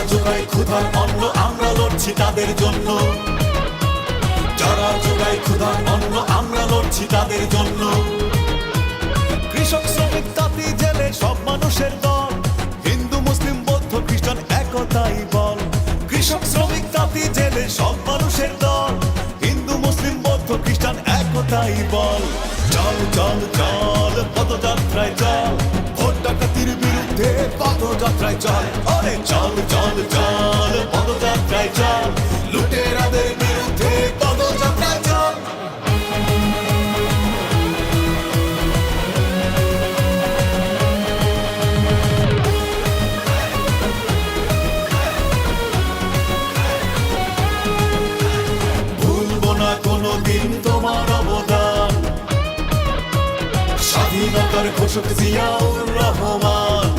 যোগায় ক্ষুধার অন্ন আমরা লড়ছি তাদের জন্য, যারা যোগায় ক্ষুধার অন্ন আমরা লড়ছি তাদের জন্য। কৃষক শ্রমিক তাঁতি জেলে সব মানুষের দল, হিন্দু মুসলিম বৌদ্ধ খ্রিস্টান একতাই বল। কৃষক শ্রমিক তাঁতি জেলে সব মানুষের দল, হিন্দু মুসলিম বৌদ্ধ খ্রিস্টান একতাই বল। চল চল চল পদযাত্রায় চল, ভোট ডাকাতির বিরুদ্ধে পদযাত্রায় চল। আরে চল চল চল পদযাত্রায় চল, লুটেরাদের বিরুদ্ধে পদযাত্রায় চল। ভুলবো না কোনোদিন তোমার অবদান, স্বাধীনতার ঘোষক জিয়াউর রহমান।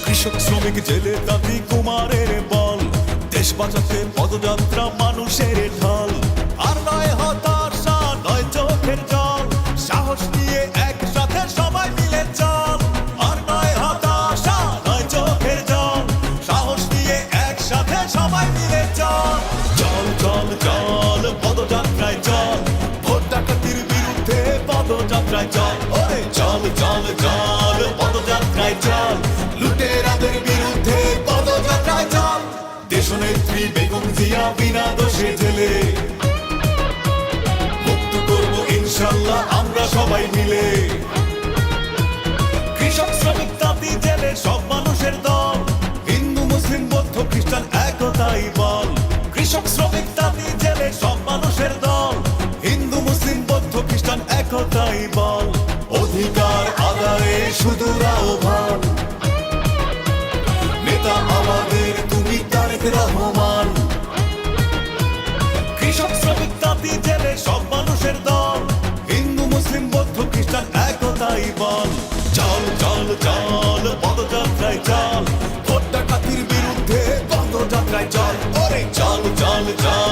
কৃষক শ্রমিক জেলে তাঁতি কুমারের বল, দেশ বাঁচাতে পদযাত্রা মানুষের ঢল। আর নয় হতাশা নয় চোখের জল, সাহস নিয়ে একসাথে সবাই মিলে চল। আর নয় হতাশা নয় চোখের জল, সাহস নিয়ে একসাথে সবাই মিলে চল। চল চল চল পদযাত্রায় চল, ভোট ডাকাতির বিরুদ্ধে পদযাত্রায় চল। ওরে চল চল চল পদযাত্রায় চল, লুটেরাদের বিরুদ্ধে পদযাত্রায় চল। দেশনেত্রী বেগম জিয়া বিনা দোষে জেলে মুক্ত করব ইনশাল্লাহ আমরা সবাই মিলে। কৃষক শ্রমিক তাঁতি জেলে সব মানুষের দল, হিন্দু মুসলিম বৌদ্ধ খ্রিস্টান একতাই বল। কৃষক শ্রমিক তাঁতি জেলে সব মানুষের দল, হিন্দু মুসলিম বৌদ্ধ খ্রিস্টান একতাই বল। অধিকার আদায়ে শুধু আহ্বান, নেতা আমাদের তুমি তারেক রহমান। কৃষক শ্রমিক তাঁতি জেলে সব মানুষের দল, হিন্দু মুসলিম বৌদ্ধ খ্রিস্টান একতাই বল। চল চল চল পদযাত্রায় চল, ভোট ডাকাতির বিরুদ্ধে পদযাত্রায় চল। ওরে চল চল চল